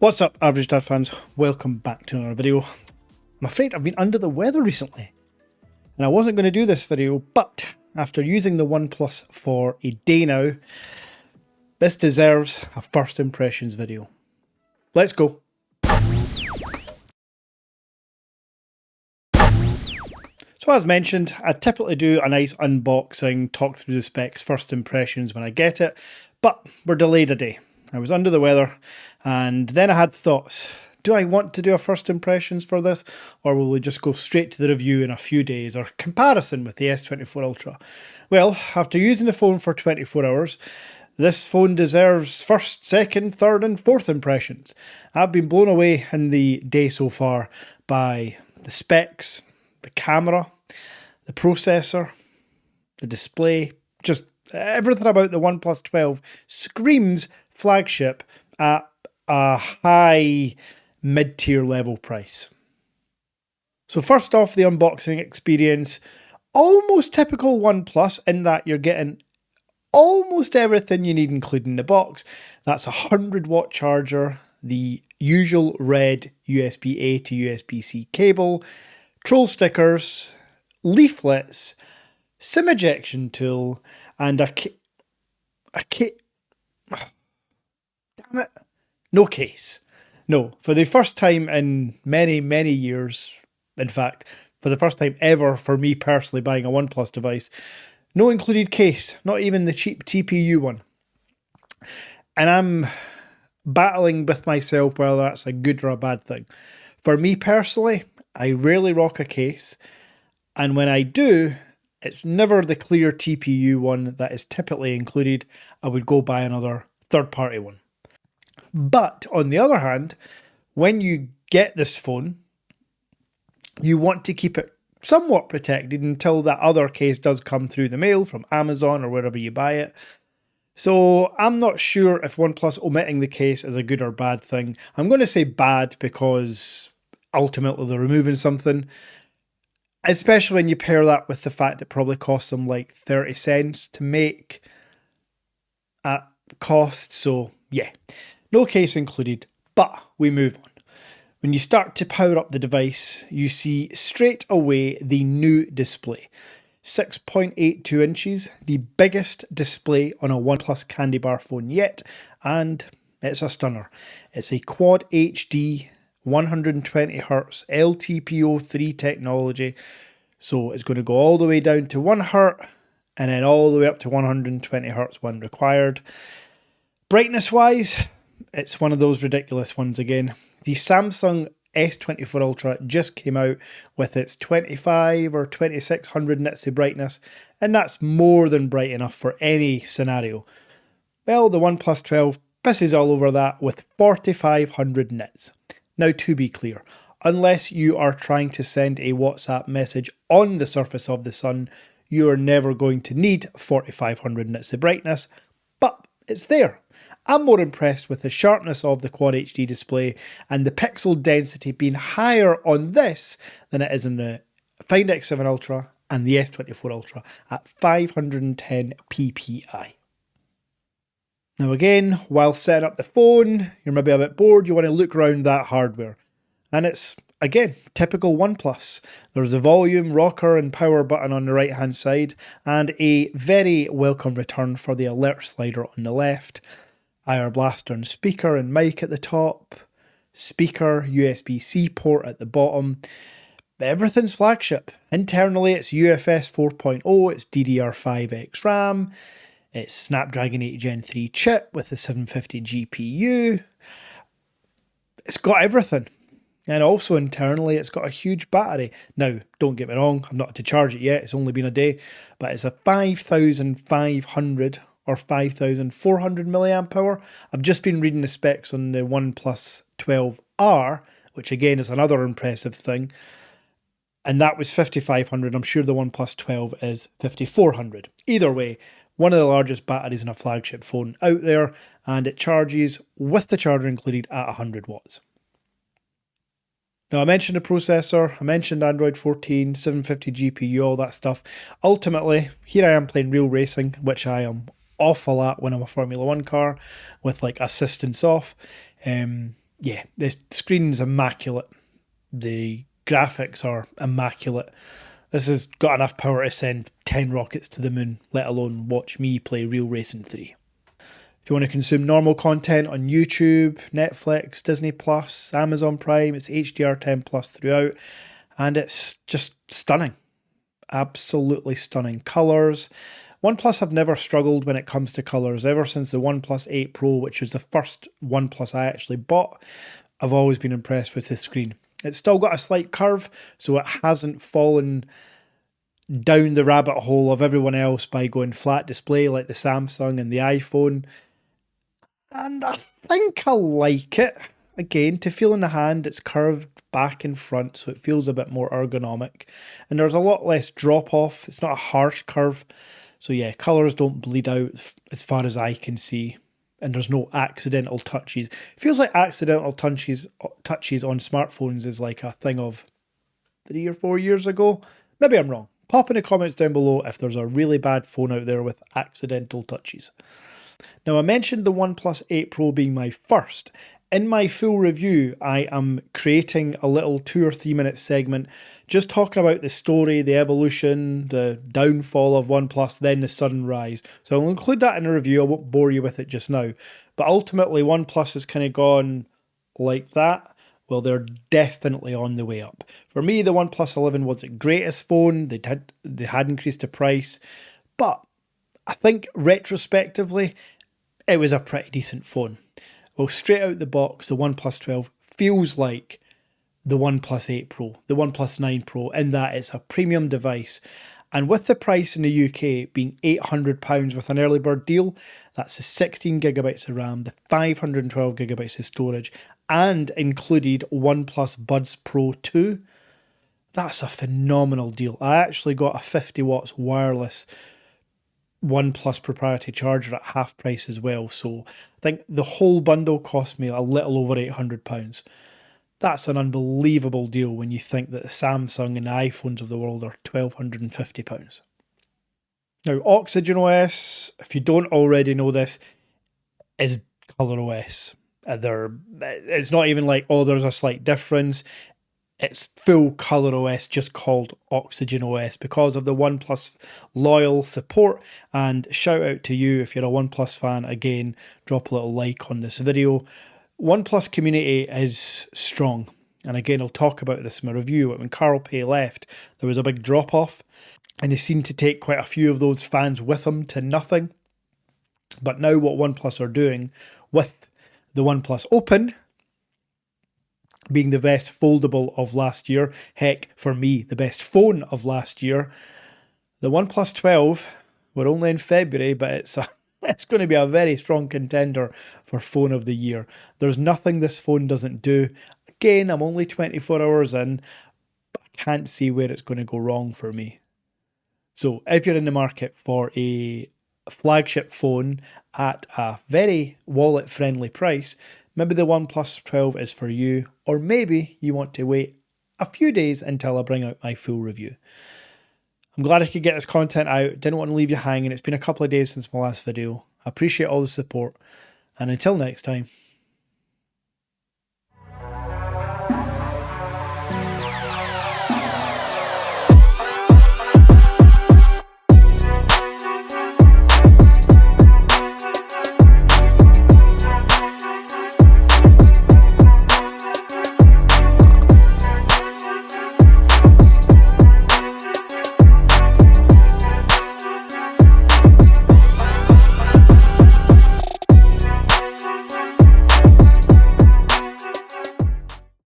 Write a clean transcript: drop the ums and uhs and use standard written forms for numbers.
What's up, Average Dad fans? Welcome back to another video. I'm afraid I've been under the weather recently, and I wasn't going to do this video, but after using the OnePlus for a day now, this deserves a first impressions video. Let's go. So as mentioned, I typically do a nice unboxing, talk through the specs, first impressions when I get it, but we're delayed a day. I was under the weather, and then I had thoughts. Do I want to do a first impressions for this, or will we just go straight to the review in a few days, or comparison with the S24 Ultra? Well, after using the phone for 24 hours, this phone deserves first, second, third and fourth impressions. I've been blown away in the day so far by the specs, the camera, the processor, the display, just everything about the OnePlus 12 screams flagship at a high mid-tier level price. So first off, the unboxing experience, almost typical OnePlus in that you're getting almost everything you need, including the box. That's a 100-watt charger, the usual red USB-A to USB-C cable, troll stickers, leaflets, SIM ejection tool, and a damn it, no case. No, for the first time in many, many years, in fact, for the first time ever for me personally buying a OnePlus device, no included case, not even the cheap TPU one. And I'm battling with myself whether that's a good or a bad thing. For me personally, I rarely rock a case, and when I do, it's never the clear TPU one that is typically included. I would go buy another third-party one. But on the other hand, when you get this phone, you want to keep it somewhat protected until that other case does come through the mail from Amazon or wherever you buy it. So I'm not sure if OnePlus omitting the case is a good or bad thing. I'm going to say bad because ultimately they're removing something, especially when you pair that with the fact it probably costs them like 30 cents to make at cost. So yeah, no case included, but we move on. When you start to power up the device, you see straight away the new display. 6.82 inches, the biggest display on a OnePlus Candy Bar phone yet, and it's a stunner. It's a Quad HD 120Hz LTPO3 technology, so it's going to go all the way down to 1 Hz and then all the way up to 120 Hz when required. Brightness wise, it's one of those ridiculous ones again. The Samsung S24 Ultra just came out with its 25 or 2600 nits of brightness, and that's more than bright enough for any scenario. Well, the OnePlus 12 pisses all over that with 4500 nits. Now, to be clear, unless you are trying to send a WhatsApp message on the surface of the sun, you are never going to need 4500 nits of brightness, but it's there. I'm more impressed with the sharpness of the Quad HD display and the pixel density being higher on this than it is in the Find X7 Ultra and the S24 Ultra at 510 ppi. Now again, while setting up the phone, you're maybe a bit bored, you want to look around that hardware. And it's, again, typical OnePlus. There's a volume, rocker and power button on the right hand side, and a very welcome return for the alert slider on the left. IR blaster and speaker and mic at the top, speaker, USB-C port at the bottom. Everything's flagship. Internally, it's UFS 4.0, it's DDR5X RAM, it's Snapdragon 8 Gen 3 chip with the 750 GPU. It's got everything. And also internally, it's got a huge battery. Now, don't get me wrong, I've not had to charge it yet, it's only been a day, but it's a 5500 or 5400 milliamp hour. I've just been reading the specs on the OnePlus 12R, which again is another impressive thing. And that was 5500. I'm sure the OnePlus 12 is 5400. Either way, one of the largest batteries in a flagship phone out there, and it charges with the charger included at 100 watts. Now, I mentioned the processor, I mentioned Android 14, 750 GPU, all that stuff. Ultimately, here I am playing real racing, which I am awful at when I'm a Formula 1 car with like assistance off. yeah, the screen's immaculate. The graphics are immaculate. This has got enough power to send 10 rockets to the moon, let alone watch me play Real Racing 3. If you want to consume normal content on YouTube, Netflix, Disney Plus, Amazon Prime, it's HDR10 Plus throughout, and it's just stunning. Absolutely stunning. Colours. OnePlus have never struggled when it comes to colours. Ever since the OnePlus 8 Pro, which was the first OnePlus I actually bought, I've always been impressed with the screen. It's still got a slight curve, so it hasn't fallen down the rabbit hole of everyone else by going flat display like the Samsung and the iPhone. And I think I like it. Again, to feel in the hand, it's curved back and front, so it feels a bit more ergonomic. And there's a lot less drop off. It's not a harsh curve. So yeah, colours don't bleed out as far as I can see. And there's no accidental touches. It feels like accidental touches on smartphones is like a thing of 3 or 4 years ago. Maybe I'm wrong. Pop in the comments down below if there's a really bad phone out there with accidental touches. Now, I mentioned the OnePlus 8 Pro being my first. In my full review, I am creating a little 2 or 3 minute segment just talking about the story, the evolution, the downfall of OnePlus, then the sudden rise. So I'll include that in the review. I won't bore you with it just now. But ultimately, OnePlus has kind of gone like that. Well, they're definitely on the way up. For me, the OnePlus 11 was the greatest phone. They had increased the price. But I think retrospectively, it was a pretty decent phone. Well, straight out the box, the OnePlus 12 feels like the OnePlus 8 Pro, the OnePlus 9 Pro, in that it's a premium device. And with the price in the UK being £800 with an early bird deal, that's the 16 gigabytes of RAM, the 512 gigabytes of storage, and included OnePlus Buds Pro 2. That's a phenomenal deal. I actually got a 50 watts wireless OnePlus proprietary charger at half price as well. So I think the whole bundle cost me a little over £800. That's an unbelievable deal when you think that the Samsung and the iPhones of the world are £1,250. Now, Oxygen OS, if you don't already know this, is Colour OS. It's not even like, oh, there's a slight difference. It's full Colour OS, just called Oxygen OS because of the OnePlus loyal support. And shout out to you if you're a OnePlus fan. Again, drop a little like on this video. OnePlus community is strong. And again, I'll talk about this in my review. When Carl Pei left, there was a big drop off. And he seemed to take quite a few of those fans with him to nothing. But now what OnePlus are doing with the OnePlus Open being the best foldable of last year, heck, for me, the best phone of last year. The OnePlus 12, we're only in February, but it's going to be a very strong contender for phone of the year. There's nothing this phone doesn't do. Again, I'm only 24 hours in, but I can't see where it's going to go wrong for me. So if you're in the market for a flagship phone at a very wallet-friendly price, maybe the OnePlus 12 is for you, or maybe you want to wait a few days until I bring out my full review. I'm glad I could get this content out. Didn't want to leave you hanging. It's been a couple of days since my last video. I appreciate all the support, and until next time.